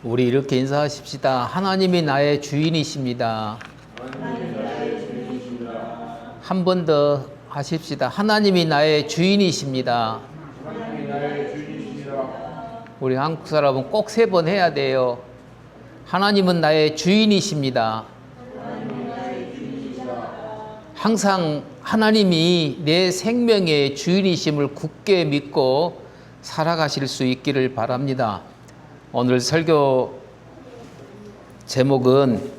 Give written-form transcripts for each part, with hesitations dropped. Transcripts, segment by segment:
우리 이렇게 인사하십시다. 하나님이 나의 주인이십니다. 한 번 더 하십시다. 하나님이 나의 주인이십니다. 우리 한국 사람은 꼭 3번 해야 돼요. 하나님은 나의 주인이십니다. 항상 하나님이 내 생명의 주인이심을 굳게 믿고 살아가실 수 있기를 바랍니다. 오늘 설교 제목은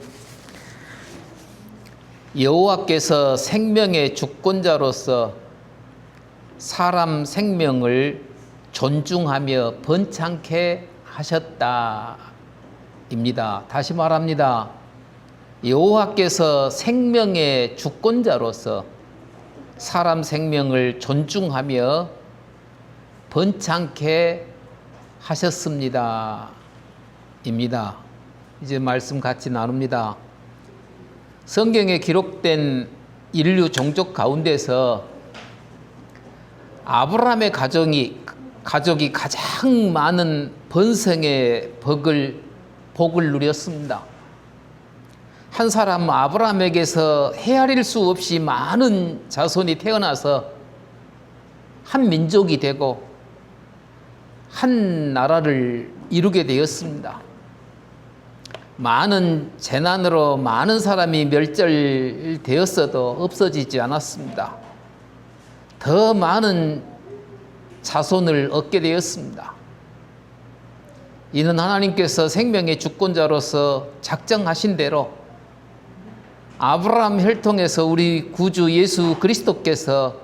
여호와께서 생명의 주권자로서 사람 생명을 존중하며 번창케 하셨다 입니다. 다시 말합니다. 여호와께서 생명의 주권자로서 사람 생명을 존중하며 번창케 하셨습니다 입니다. 이제 말씀 같이 나눕니다. 성경에 기록된 인류 종족 가운데서 아브라함의 가족이 가장 많은 번성의 복을 누렸습니다. 한 사람 아브라함에게서 헤아릴 수 없이 많은 자손이 태어나서 한 민족이 되고 한 나라를 이루게 되었습니다. 많은 재난으로 많은 사람이 멸절되었어도 없어지지 않았습니다. 더 많은 자손을 얻게 되었습니다. 이는 하나님께서 생명의 주권자로서 작정하신 대로 아브라함 혈통에서 우리 구주 예수 그리스도께서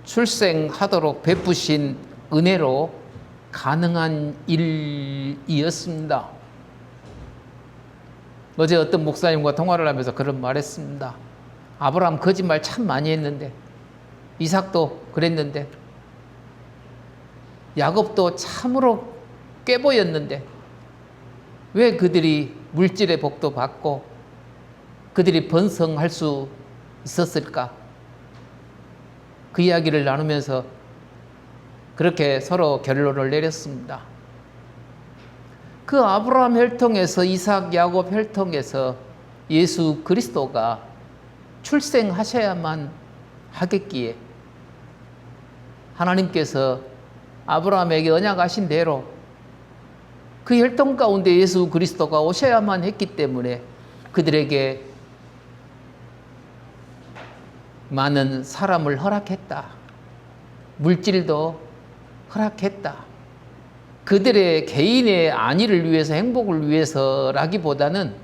출생하도록 베푸신 은혜로 가능한 일이었습니다. 어제 어떤 목사님과 통화를 하면서 그런 말 했습니다. 아브라함 거짓말 참 많이 했는데, 이삭도 그랬는데, 야곱도 참으로 꾀보였는데 왜 그들이 물질의 복도 받고 그들이 번성할 수 있었을까? 그 이야기를 나누면서 그렇게 서로 결론을 내렸습니다. 그 아브라함 혈통에서 이삭, 야곱 혈통에서 예수 그리스도가 출생하셔야만 하겠기에 하나님께서 아브라함에게 언약하신 대로 그 혈통 가운데 예수 그리스도가 오셔야만 했기 때문에 그들에게 많은 사람을 허락했다. 물질도 허락했다. 그들의 개인의 안위를 위해서, 행복을 위해서라기보다는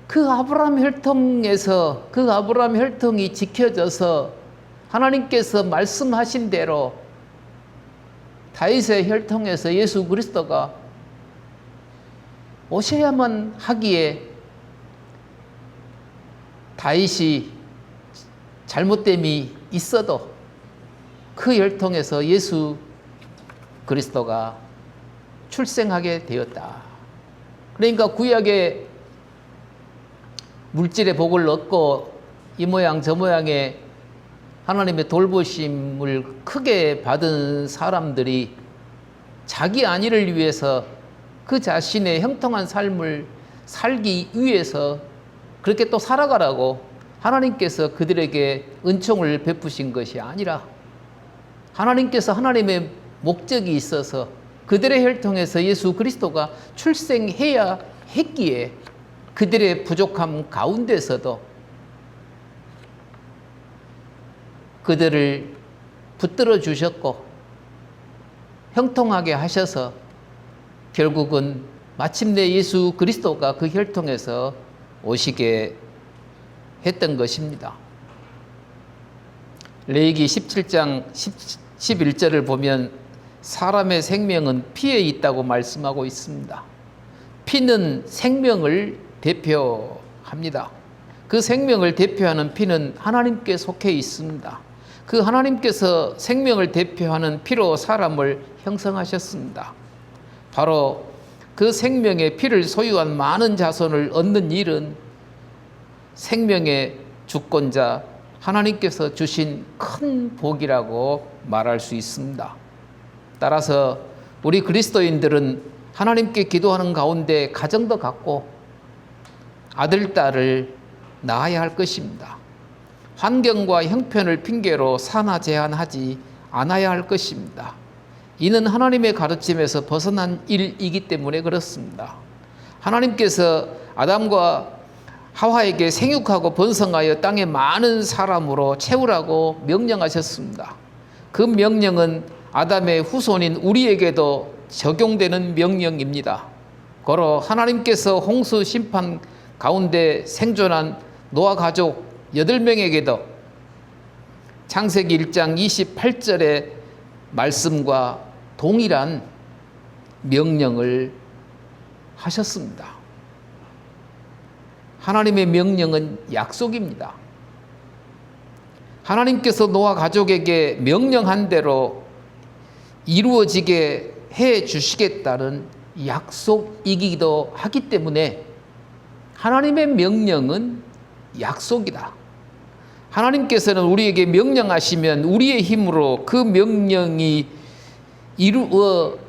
그 아브라함 혈통에서, 그 아브라함 혈통이 지켜져서 하나님께서 말씀하신 대로 다윗의 혈통에서 예수 그리스도가 오셔야만 하기에 다윗이 잘못됨이 있어도 그 혈통에서 예수 그리스도가 출생하게 되었다. 그러니까 구약의 물질의 복을 얻고 이 모양 저 모양의 하나님의 돌보심을 크게 받은 사람들이 자기 안위를 위해서 그 자신의 형통한 삶을 살기 위해서 그렇게 또 살아가라고 하나님께서 그들에게 은총을 베푸신 것이 아니라 하나님께서 하나님의 목적이 있어서 그들의 혈통에서 예수 그리스도가 출생해야 했기에 그들의 부족함 가운데서도 그들을 붙들어 주셨고 형통하게 하셔서 결국은 마침내 예수 그리스도가 그 혈통에서 오시게 했던 것입니다. 레위기 17장 11절을 보면 사람의 생명은 피에 있다고 말씀하고 있습니다. 피는 생명을 대표합니다. 그 생명을 대표하는 피는 하나님께 속해 있습니다. 그 하나님께서 생명을 대표하는 피로 사람을 형성하셨습니다. 바로 그 생명의 피를 소유한 많은 자손을 얻는 일은 생명의 주권자 하나님께서 주신 큰 복이라고 말할 수 있습니다. 따라서 우리 그리스도인들은 하나님께 기도하는 가운데 가정도 갖고 아들, 딸을 낳아야 할 것입니다. 환경과 형편을 핑계로 산하 제한하지 않아야 할 것입니다. 이는 하나님의 가르침에서 벗어난 일이기 때문에 그렇습니다. 하나님께서 아담과 하와에게 생육하고 번성하여 땅에 많은 사람으로 채우라고 명령하셨습니다. 그 명령은 아담의 후손인 우리에게도 적용되는 명령입니다. 고로 하나님께서 홍수 심판 가운데 생존한 노아 가족 8명에게도 창세기 1장 28절의 말씀과 동일한 명령을 하셨습니다. 하나님의 명령은 약속입니다. 하나님께서 노아 가족에게 명령한 대로 이루어지게 해 주시겠다는 약속이기도 하기 때문에 하나님의 명령은 약속이다. 하나님께서는 우리에게 명령하시면 우리의 힘으로 그 명령이 이루어지도록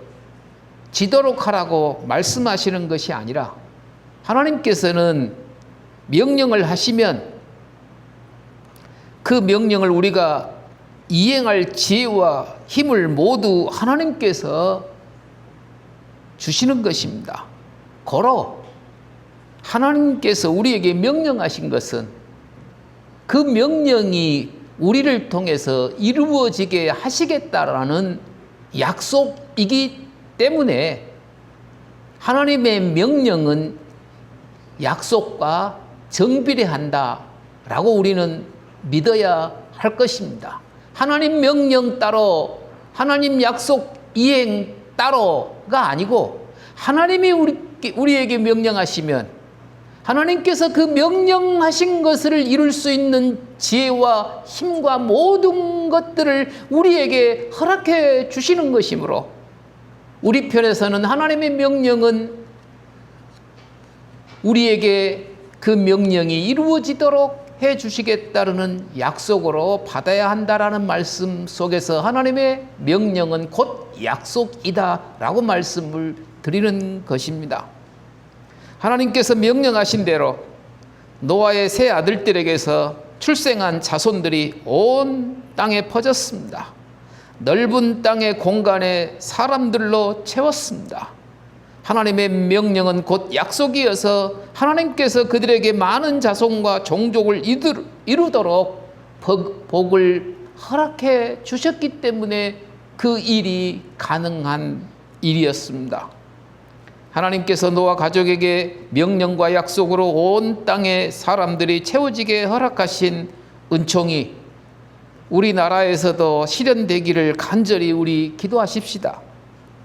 하라고 말씀하시는 것이 아니라 하나님께서는 명령을 하시면 그 명령을 우리가 이행할 지혜와 힘을 모두 하나님께서 주시는 것입니다. 고로 하나님께서 우리에게 명령하신 것은 그 명령이 우리를 통해서 이루어지게 하시겠다라는 약속이기 때문에 하나님의 명령은 약속과 정비례한다라고 우리는 믿어야 할 것입니다. 하나님 명령 따로, 하나님 약속 이행 따로가 아니고 하나님이 우리에게 명령하시면 하나님께서 그 명령하신 것을 이룰 수 있는 지혜와 힘과 모든 것들을 우리에게 허락해 주시는 것이므로 우리 편에서는 하나님의 명령은 우리에게 그 명령이 이루어지도록 해 주시겠다는 약속으로 받아야 한다라는 말씀 속에서 하나님의 명령은 곧 약속이다라고 말씀을 드리는 것입니다. 하나님께서 명령하신 대로 노아의 세 아들들에게서 출생한 자손들이 온 땅에 퍼졌습니다. 넓은 땅의 공간에 사람들로 채웠습니다. 하나님의 명령은 곧 약속이어서 하나님께서 그들에게 많은 자손과 종족을 이루도록 복을 허락해 주셨기 때문에 그 일이 가능한 일이었습니다. 하나님께서 노아 가족에게 명령과 약속으로 온 땅의 사람들이 채워지게 허락하신 은총이 우리나라에서도 실현되기를 간절히 우리 기도하십시다.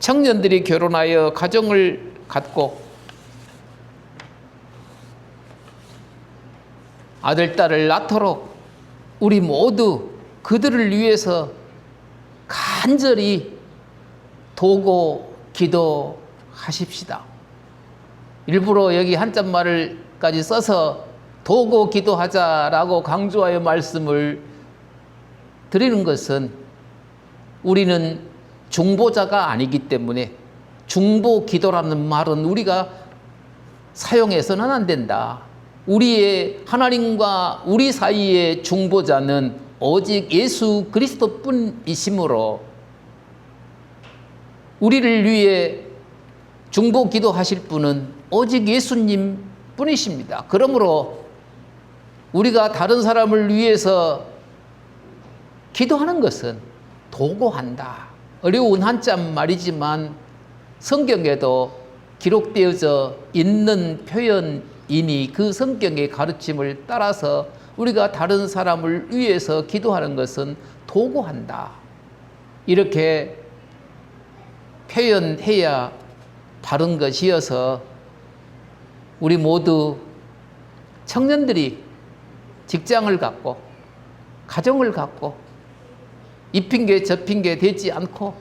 청년들이 결혼하여 가정을 갖고 아들, 딸을 낳도록 우리 모두 그들을 위해서 간절히 도고 기도하십시다. 일부러 여기 한자말을까지 써서 도고 기도하자라고 강조하여 말씀을 드리는 것은 우리는 중보자가 아니기 때문에 중보 기도라는 말은 우리가 사용해서는 안 된다. 우리의 하나님과 우리 사이의 중보자는 오직 예수 그리스도뿐이시므로 우리를 위해 중보 기도하실 분은 오직 예수님 뿐이십니다. 그러므로 우리가 다른 사람을 위해서 기도하는 것은 도고한다. 어려운 한자 말이지만 성경에도 기록되어져 있는 표현이니 그 성경의 가르침을 따라서 우리가 다른 사람을 위해서 기도하는 것은 도구한다. 이렇게 표현해야 바른 것이어서 우리 모두 청년들이 직장을 갖고 가정을 갖고 이 핑계 저 핑계 대지 않고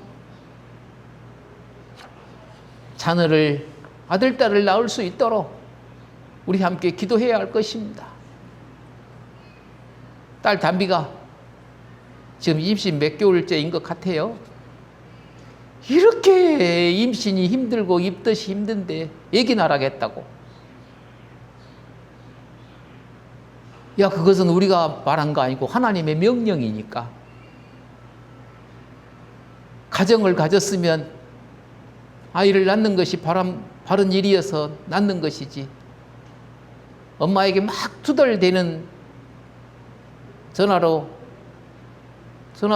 자녀를 아들, 딸을 낳을 수 있도록 우리 함께 기도해야 할 것입니다. 딸 담비가 지금 임신 몇 개월째인 것 같아요. 이렇게 임신이 힘들고 입덧이 힘든데 애기 낳으라겠다고. 야, 그것은 우리가 말한 거 아니고 하나님의 명령이니까. 가정을 가졌으면 아이를 낳는 것이 바른 일이어서 낳는 것이지, 엄마에게 막 투덜대는 전화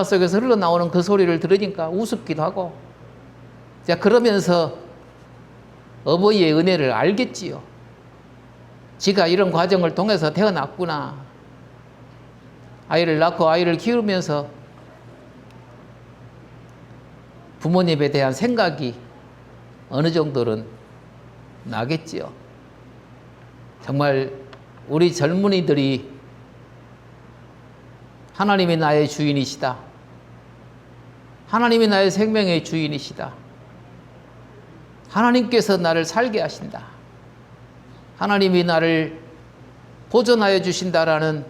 속에서 흘러나오는 그 소리를 들으니까 우습기도 하고, 자, 그러면서 어버이의 은혜를 알겠지요. 지가 이런 과정을 통해서 태어났구나. 아이를 낳고 아이를 키우면서 부모님에 대한 생각이 어느 정도는 나겠지요. 정말 우리 젊은이들이 하나님이 나의 주인이시다. 하나님이 나의 생명의 주인이시다. 하나님께서 나를 살게 하신다. 하나님이 나를 보존하여 주신다라는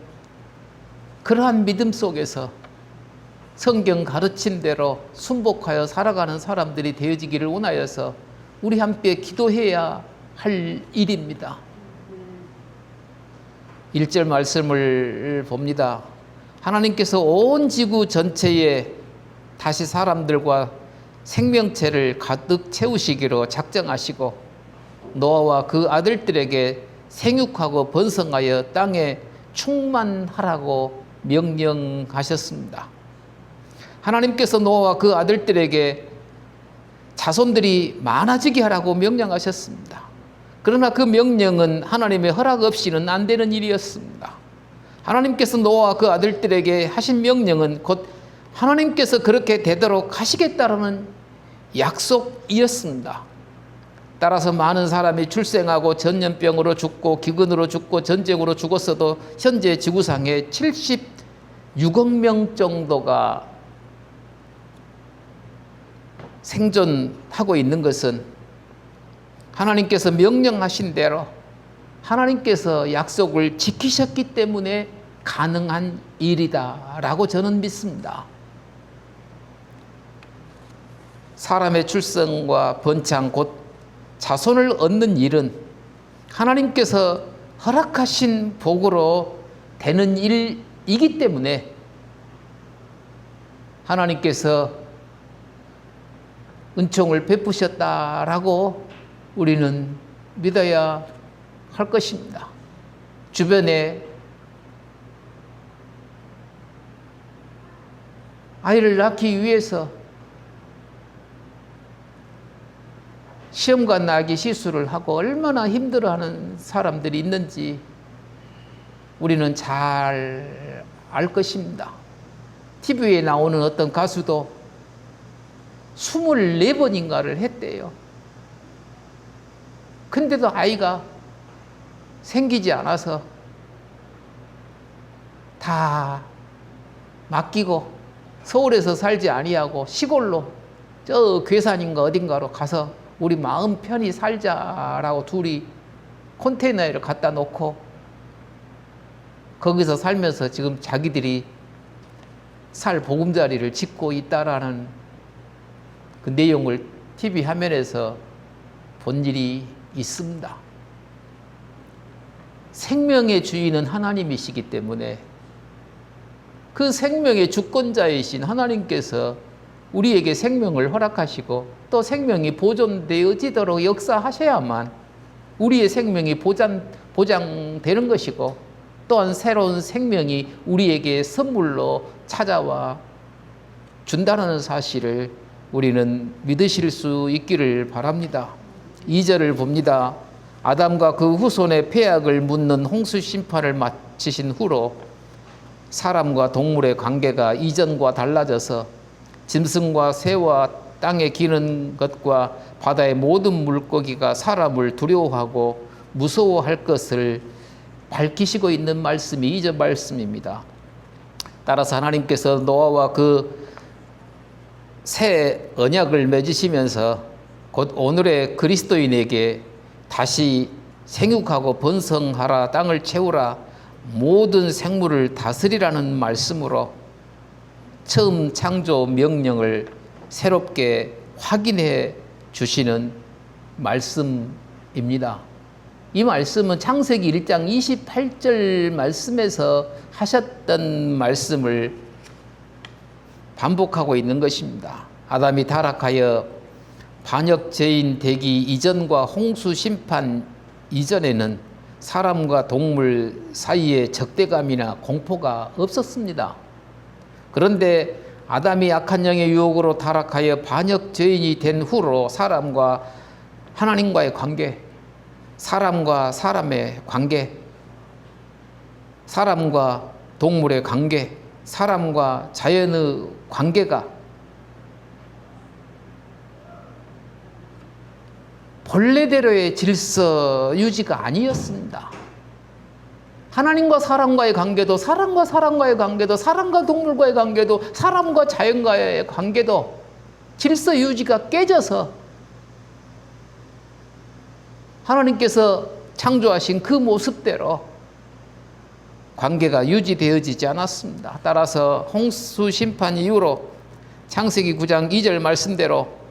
그러한 믿음 속에서 성경 가르침대로 순복하여 살아가는 사람들이 되어지기를 원하여서 우리 함께 기도해야 할 일입니다. 1절 말씀을 봅니다. 하나님께서 온 지구 전체에 다시 사람들과 생명체를 가득 채우시기로 작정하시고 노아와 그 아들들에게 생육하고 번성하여 땅에 충만하라고 명령하셨습니다. 하나님께서 노아와 그 아들들에게 자손들이 많아지게 하라고 명령하셨습니다. 그러나 그 명령은 하나님의 허락 없이는 안 되는 일이었습니다. 하나님께서 노아와 그 아들들에게 하신 명령은 곧 하나님께서 그렇게 되도록 하시겠다라는 약속이었습니다. 따라서 많은 사람이 출생하고 전염병으로 죽고 기근으로 죽고 전쟁으로 죽었어도 현재 지구상에 76억 명 정도가 생존하고 있는 것은 하나님께서 명령하신 대로 하나님께서 약속을 지키셨기 때문에 가능한 일이다라고 저는 믿습니다. 사람의 출생과 번창 곧 자손을 얻는 일은 하나님께서 허락하신 복으로 되는 일이기 때문에 하나님께서 은총을 베푸셨다라고 우리는 믿어야 할 것입니다. 주변에 아이를 낳기 위해서 시험관 나기 시술을 하고 얼마나 힘들어하는 사람들이 있는지 우리는 잘 알 것입니다. TV에 나오는 어떤 가수도 24번인가를 했대요. 근데도 아이가 생기지 않아서 다 맡기고 서울에서 살지 아니하고 시골로 저 괴산인가 어딘가로 가서 우리 마음 편히 살자라고 둘이 컨테이너를 갖다 놓고 거기서 살면서 지금 자기들이 살 보금자리를 짓고 있다라는 그 내용을 TV 화면에서 본 일이 있습니다. 생명의 주인은 하나님이시기 때문에 그 생명의 주권자이신 하나님께서 우리에게 생명을 허락하시고 또 생명이 보존되어지도록 역사하셔야만 우리의 생명이 보장되는 것이고 또한 새로운 생명이 우리에게 선물로 찾아와 준다는 사실을 우리는 믿으실 수 있기를 바랍니다. 2절을 봅니다. 아담과 그 후손의 패악을 묻는 홍수 심판을 마치신 후로 사람과 동물의 관계가 이전과 달라져서 짐승과 새와 땅에 기는 것과 바다의 모든 물고기가 사람을 두려워하고 무서워할 것을 밝히시고 있는 말씀이 2절 말씀입니다. 따라서 하나님께서 노아와 그 새 언약을 맺으시면서 곧 오늘의 그리스도인에게 다시 생육하고 번성하라, 땅을 채우라, 모든 생물을 다스리라는 말씀으로 처음 창조 명령을 새롭게 확인해 주시는 말씀입니다. 이 말씀은 창세기 1장 28절 말씀에서 하셨던 말씀을 반복하고 있는 것입니다. 아담이 타락하여 반역죄인 되기 이전과 홍수 심판 이전에는 사람과 동물 사이에 적대감이나 공포가 없었습니다. 그런데 아담이 악한 영의 유혹으로 타락하여 반역죄인이 된 후로 사람과 하나님과의 관계, 사람과 사람의 관계, 사람과 동물의 관계, 사람과 자연의 관계가 본래대로의 질서 유지가 아니었습니다. 하나님과 사람과의 관계도, 사람과 사람과의 관계도, 사람과 동물과의 관계도, 사람과 자연과의 관계도 질서 유지가 깨져서 하나님께서 창조하신 그 모습대로 관계가 유지되어지지 않았습니다. 따라서 홍수 심판 이후로 창세기 9장 2절 말씀대로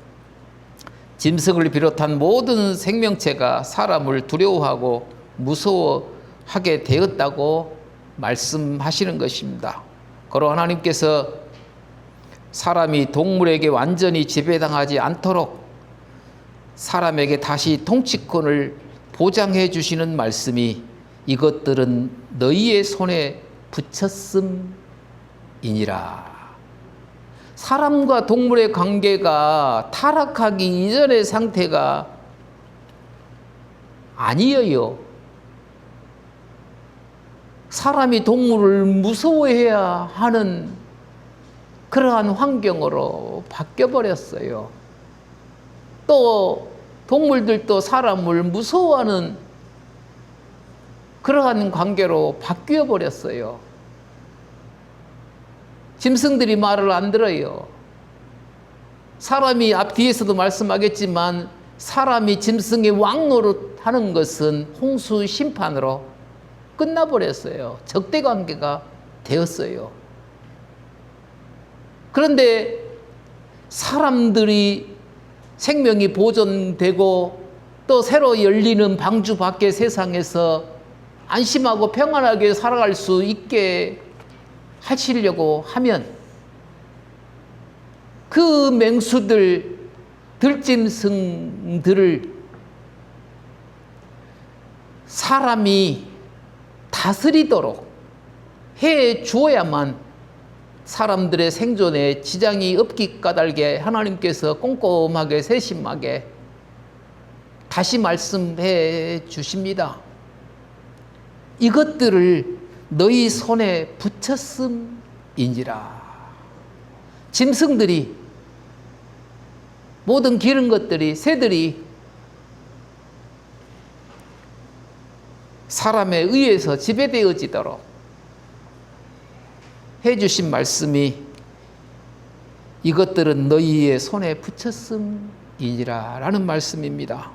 짐승을 비롯한 모든 생명체가 사람을 두려워하고 무서워하게 되었다고 말씀하시는 것입니다. 그러 하나님께서 사람이 동물에게 완전히 지배당하지 않도록 사람에게 다시 통치권을 보장해 주시는 말씀이 이것들은 너희의 손에 붙였음이니라. 사람과 동물의 관계가 타락하기 이전의 상태가 아니에요. 사람이 동물을 무서워해야 하는 그러한 환경으로 바뀌어버렸어요. 또 동물들도 사람을 무서워하는 그러한 관계로 바뀌어 버렸어요. 짐승들이 말을 안 들어요. 사람이 앞뒤에서도 말씀하겠지만 사람이 짐승의 왕노릇하는 것은 홍수 심판으로 끝나버렸어요. 적대관계가 되었어요. 그런데 사람들이 생명이 보존되고 또 새로 열리는 방주 밖의 세상에서 안심하고 평안하게 살아갈 수 있게 하시려고 하면 그 맹수들, 들짐승들을 사람이 다스리도록 해 주어야만 사람들의 생존에 지장이 없기 까닭에 하나님께서 꼼꼼하게 세심하게 다시 말씀해 주십니다. 이것들을 너희 손에 붙였음인지라. 짐승들이, 모든 기른 것들이, 새들이 사람에 의해서 지배되어지도록 해주신 말씀이 이것들은 너희의 손에 붙였음이니라 라는 말씀입니다.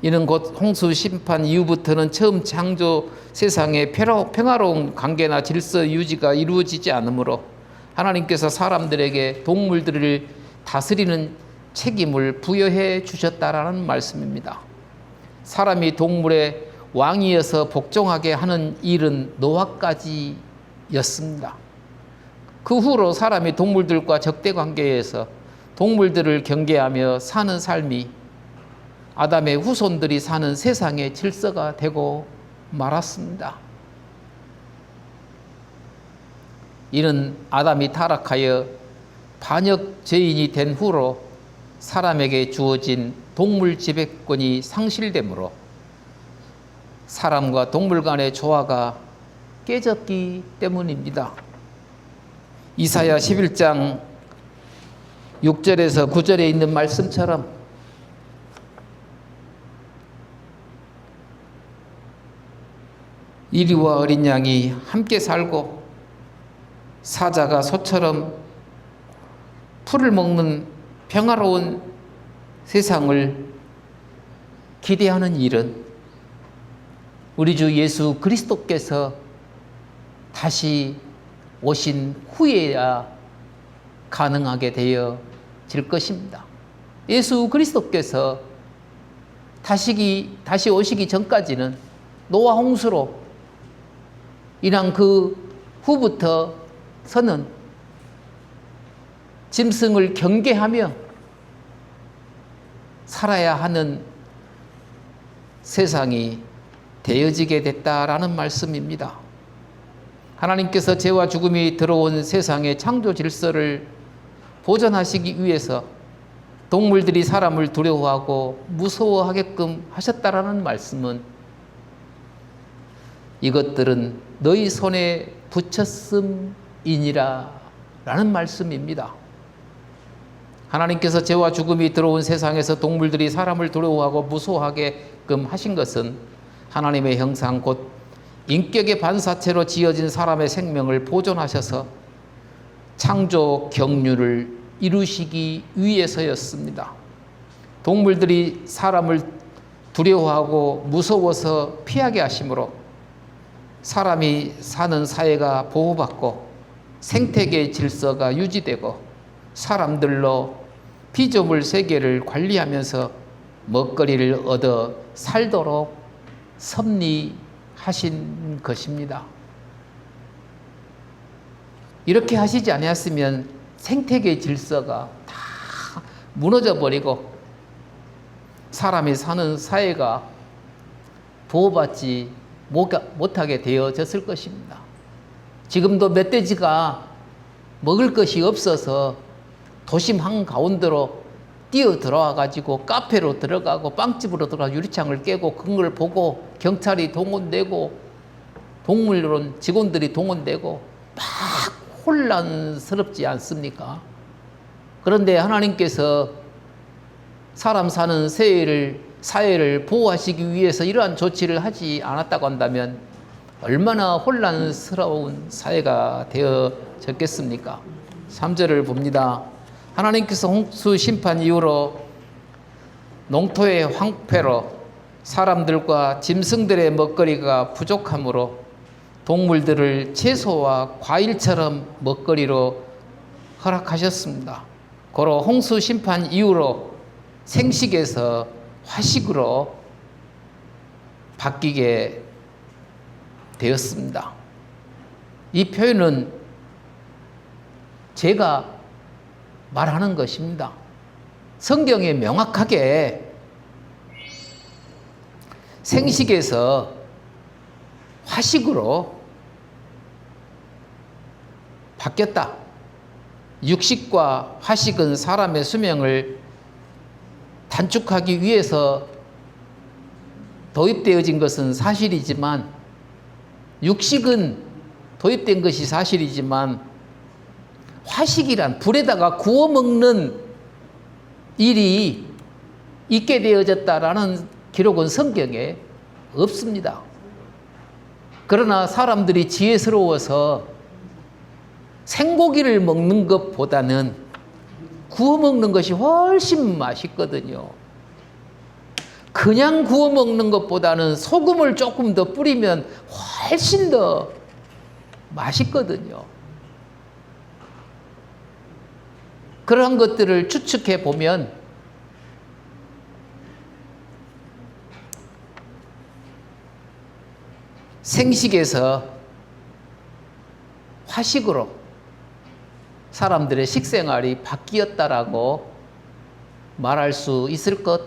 이는 곧 홍수 심판 이후부터는 처음 창조 세상에 평화로운 관계나 질서 유지가 이루어지지 않으므로 하나님께서 사람들에게 동물들을 다스리는 책임을 부여해 주셨다라는 말씀입니다. 사람이 동물의 왕이어서 복종하게 하는 일은 노아까지였습니다. 그 후로 사람이 동물들과 적대 관계에서 동물들을 경계하며 사는 삶이 아담의 후손들이 사는 세상의 질서가 되고 말았습니다. 이는 아담이 타락하여 반역 죄인이 된 후로 사람에게 주어진 동물 지배권이 상실되므로 사람과 동물 간의 조화가 깨졌기 때문입니다. 이사야 11장 6절에서 9절에 있는 말씀처럼 이리와 어린 양이 함께 살고 사자가 소처럼 풀을 먹는 평화로운 세상을 기대하는 일은 우리 주 예수 그리스도께서 다시 오신 후에야 가능하게 되어질 것입니다. 예수 그리스도께서 다시 오시기 전까지는 노아 홍수로 인한 그 후부터서는 짐승을 경계하며 살아야 하는 세상이 되어지게 됐다라는 말씀입니다. 하나님께서 죄와 죽음이 들어온 세상의 창조 질서를 보존하시기 위해서 동물들이 사람을 두려워하고 무서워하게끔 하셨다라는 말씀은 이것들은 너희 손에 붙였음이니라 라는 말씀입니다. 하나님께서 죄와 죽음이 들어온 세상에서 동물들이 사람을 두려워하고 무서워하게끔 하신 것은 하나님의 형상 곧 인격의 반사체로 지어진 사람의 생명을 보존하셔서 창조 경륜을 이루시기 위해서였습니다. 동물들이 사람을 두려워하고 무서워서 피하게 하심으로 사람이 사는 사회가 보호받고 생태계 질서가 유지되고 사람들로 피조물 세계를 관리하면서 먹거리를 얻어 살도록 섭리하신 것입니다. 이렇게 하시지 아니었으면 생태계 질서가 다 무너져 버리고 사람이 사는 사회가 보호받지 못하게 되어졌을 것입니다. 지금도 멧돼지가 먹을 것이 없어서 도심 한가운데로 뛰어 들어와 가지고 카페로 들어가고 빵집으로 들어가 유리창을 깨고 그걸 보고 경찰이 동원되고 동물원 직원들이 동원되고 막 혼란스럽지 않습니까? 그런데 하나님께서 사람 사는 사회를 보호하시기 위해서 이러한 조치를 하지 않았다고 한다면 얼마나 혼란스러운 사회가 되어졌겠습니까? 3절을 봅니다. 하나님께서 홍수 심판 이후로 농토의 황폐로 사람들과 짐승들의 먹거리가 부족하므로 동물들을 채소와 과일처럼 먹거리로 허락하셨습니다. 고로 홍수 심판 이후로 생식에서 화식으로 바뀌게 되었습니다. 이 표현은 제가 말하는 것입니다. 성경에 명확하게 생식에서 화식으로 바뀌었다. 육식과 화식은 사람의 수명을 단축하기 위해서 도입되어진 것은 사실이지만 육식은 도입된 것이 사실이지만 화식이란 불에다가 구워 먹는 일이 있게 되어졌다라는 기록은 성경에 없습니다. 그러나 사람들이 지혜스러워서 생고기를 먹는 것보다는 구워 먹는 것이 훨씬 맛있거든요. 그냥 구워 먹는 것보다는 소금을 조금 더 뿌리면 훨씬 더 맛있거든요. 그런 것들을 추측해 보면 생식에서 화식으로 사람들의 식생활이 바뀌었다라고 말할 수 있을 것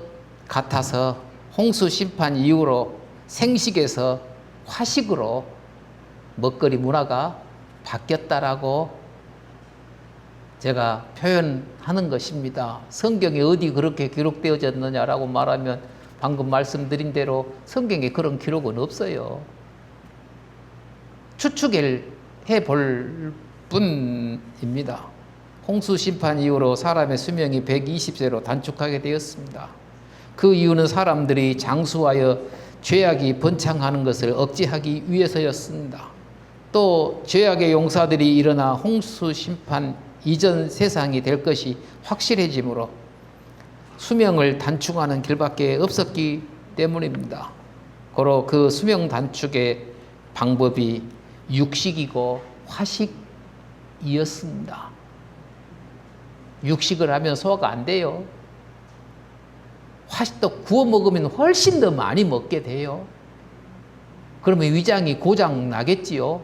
같아서 홍수 심판 이후로 생식에서 화식으로 먹거리 문화가 바뀌었다라고 제가 표현하는 것입니다. 성경에 어디 그렇게 기록되어졌느냐라고 말하면 방금 말씀드린 대로 성경에 그런 기록은 없어요. 추측을 해볼 뿐입니다. 홍수 심판 이후로 사람의 수명이 120세로 단축하게 되었습니다. 그 이유는 사람들이 장수하여 죄악이 번창하는 것을 억제하기 위해서였습니다. 또 죄악의 용사들이 일어나 홍수 심판 이전 세상이 될 것이 확실해지므로 수명을 단축하는 길밖에 없었기 때문입니다. 고로 그 수명 단축의 방법이 육식이고 화식이었습니다. 육식을 하면 소화가 안 돼요. 또 구워 먹으면 훨씬 더 많이 먹게 돼요. 그러면 위장이 고장 나겠지요.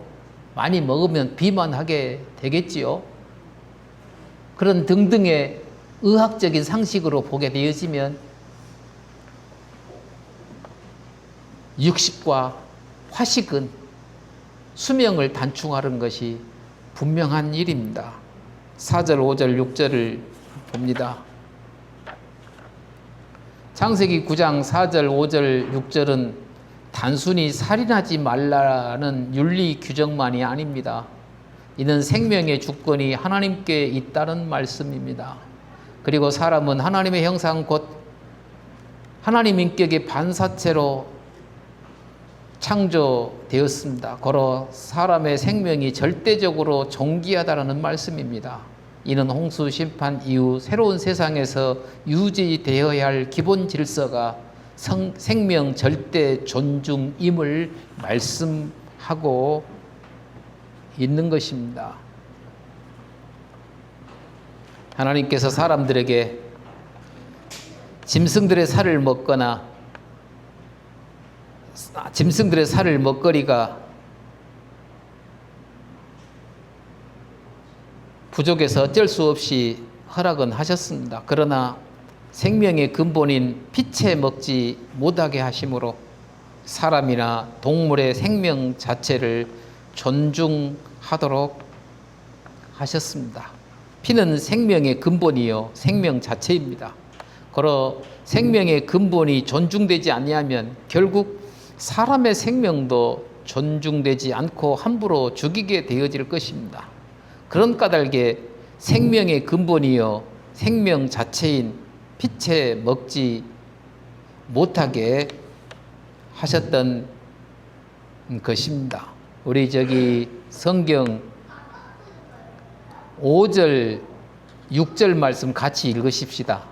많이 먹으면 비만하게 되겠지요. 그런 등등의 의학적인 상식으로 보게 되어지면 육식과 화식은 수명을 단축하는 것이 분명한 일입니다. 4절, 5절, 6절을 봅니다. 창세기 9장 4절, 5절, 6절은 단순히 살인하지 말라는 윤리 규정만이 아닙니다. 이는 생명의 주권이 하나님께 있다는 말씀입니다. 그리고 사람은 하나님의 형상 곧 하나님 인격의 반사체로 창조되었습니다. 고로 사람의 생명이 절대적으로 존귀하다는 말씀입니다. 이는 홍수 심판 이후 새로운 세상에서 유지되어야 할 기본 질서가 생명 절대 존중임을 말씀하고 있는 것입니다. 하나님께서 사람들에게 짐승들의 살을 먹거나 짐승들의 살을 먹거리가 부족해서 어쩔 수 없이 허락은 하셨습니다. 그러나 생명의 근본인 피채 먹지 못하게 하심으로 사람이나 동물의 생명 자체를 존중하도록 하셨습니다. 피는 생명의 근본이요 생명 자체입니다. 그러 생명의 근본이 존중되지 아니하면 결국 사람의 생명도 존중되지 않고 함부로 죽이게 되어질 것입니다. 그런 까닭에 생명의 근본이요 생명 자체인 피채 먹지 못하게 하셨던 것입니다. 우리 성경 5절, 6절 말씀 같이 읽으십시다.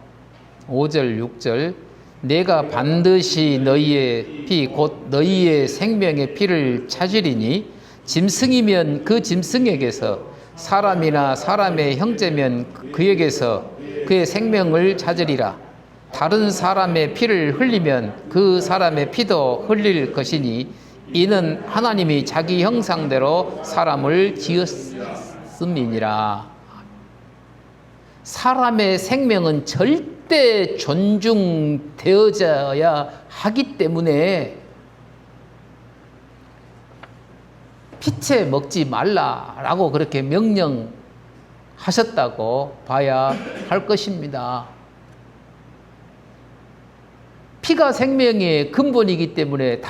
5절, 6절. 내가 반드시 너희의 피, 곧 너희의 생명의 피를 찾으리니 짐승이면 그 짐승에게서 사람이나 사람의 형제면 그에게서 그의 생명을 찾으리라. 다른 사람의 피를 흘리면 그 사람의 피도 흘릴 것이니 이는 하나님이 자기 형상대로 사람을 지었음이니라. 사람의 생명은 절대 존중되어져야 하기 때문에 피채 먹지 말라라고 그렇게 명령하셨다고 봐야 할 것입니다. 피가 생명의 근본이기 때문에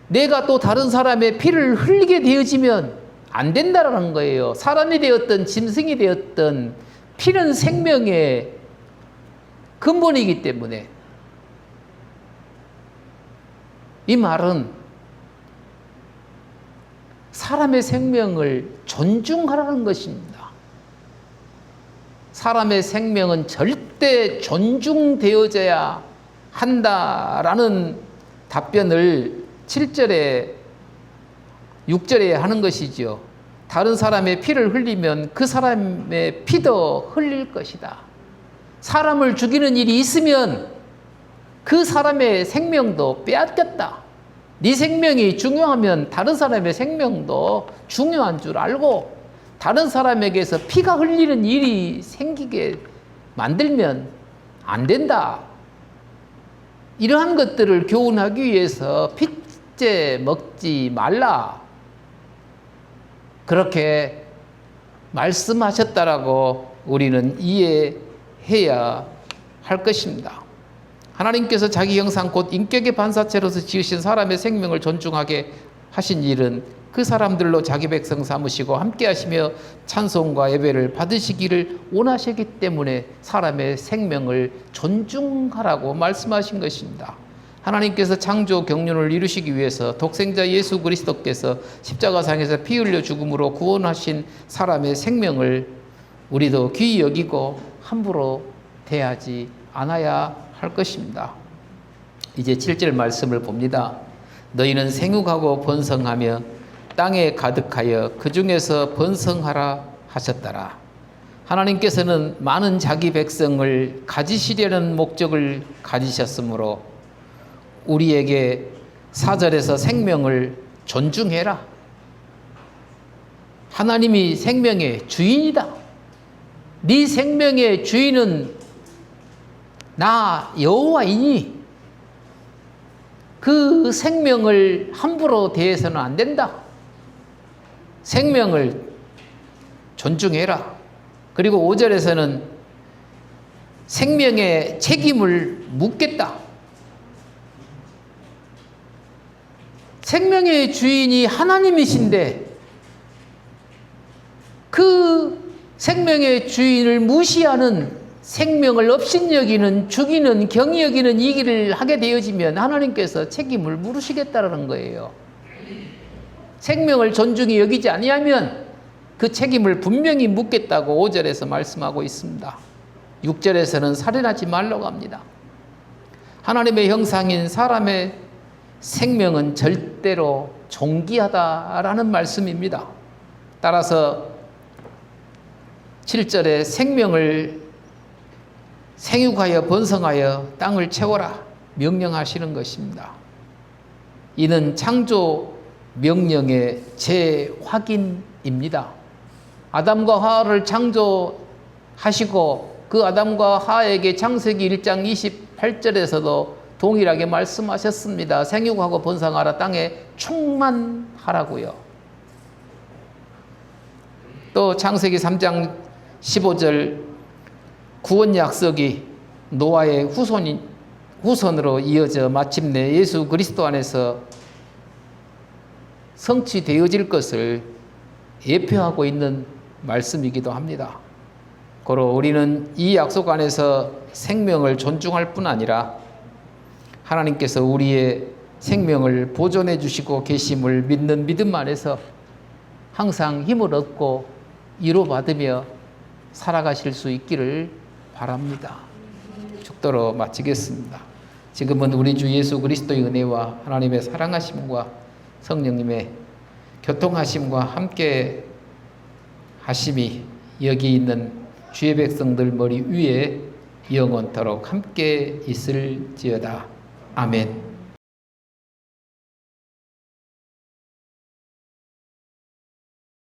내가 또 다른 사람의 피를 흘리게 되어지면 안 된다라는 거예요. 사람이 되었든 짐승이 되었든 피는 생명의 근본이기 때문에 이 말은 사람의 생명을 존중하라는 것입니다. 사람의 생명은 절대 존중되어져야 한다라는 답변을 7절에 6절에 하는 것이죠. 다른 사람의 피를 흘리면 그 사람의 피도 흘릴 것이다. 사람을 죽이는 일이 있으면 그 사람의 생명도 빼앗겼다. 네 생명이 중요하면 다른 사람의 생명도 중요한 줄 알고 다른 사람에게서 피가 흘리는 일이 생기게 만들면 안 된다. 이러한 것들을 교훈하기 위해서 피째 먹지 말라. 그렇게 말씀하셨다라고 우리는 이해해야 할 것입니다. 하나님께서 자기 형상 곧 인격의 반사체로서 지으신 사람의 생명을 존중하게 하신 일은 그 사람들로 자기 백성 삼으시고 함께 하시며 찬송과 예배를 받으시기를 원하시기 때문에 사람의 생명을 존중하라고 말씀하신 것입니다. 하나님께서 창조 경륜을 이루시기 위해서 독생자 예수 그리스도께서 십자가상에서 피 흘려 죽음으로 구원하신 사람의 생명을 우리도 귀히 여기고 함부로 대하지 않아야 할 것입니다. 이제 7절 말씀을 봅니다. 너희는 생육하고 번성하며 땅에 가득하여 그 중에서 번성하라 하셨더라. 하나님께서는 많은 자기 백성을 가지시려는 목적을 가지셨으므로 우리에게 4절에서 생명을 존중해라. 하나님이 생명의 주인이다. 네 생명의 주인은 나 여호와이니 그 생명을 함부로 대해서는 안 된다. 생명을 존중해라. 그리고 5절에서는 생명의 책임을 묻겠다. 생명의 주인이 하나님이신데 그 생명의 주인을 무시하는, 생명을 업신여기는, 죽이는, 경히 여기는 이 길을 하게 되어지면 하나님께서 책임을 물으시겠다는 거예요. 생명을 존중히 여기지 아니하면 그 책임을 분명히 묻겠다고 5절에서 말씀하고 있습니다. 6절에서는 살인하지 말라고 합니다. 하나님의 형상인 사람의 생명은 절대로 존귀하다라는 말씀입니다. 따라서 7절에 생명을 생육하여 번성하여 땅을 채워라 명령하시는 것입니다. 이는 창조 명령의 재확인입니다. 아담과 하와를 창조하시고 그 아담과 하와에게 창세기 1장 28절에서도 동일하게 말씀하셨습니다. 생육하고 번성하라, 땅에 충만하라고요. 또 창세기 3장 15절 구원 약속이 노아의 후손으로 이어져 마침내 예수 그리스도 안에서 성취되어질 것을 예표하고 있는 말씀이기도 합니다. 고로 우리는 이 약속 안에서 생명을 존중할 뿐 아니라 하나님께서 우리의 생명을 보존해 주시고 계심을 믿는 믿음 안에서 항상 힘을 얻고 위로받으며 살아가실 수 있기를 바랍니다. 축도로 마치겠습니다. 지금은 우리 주 예수 그리스도의 은혜와 하나님의 사랑하심과 성령님의 교통하심과 함께 하심이 여기 있는 주의 백성들 머리 위에 영원토록 함께 있을지어다. 아멘.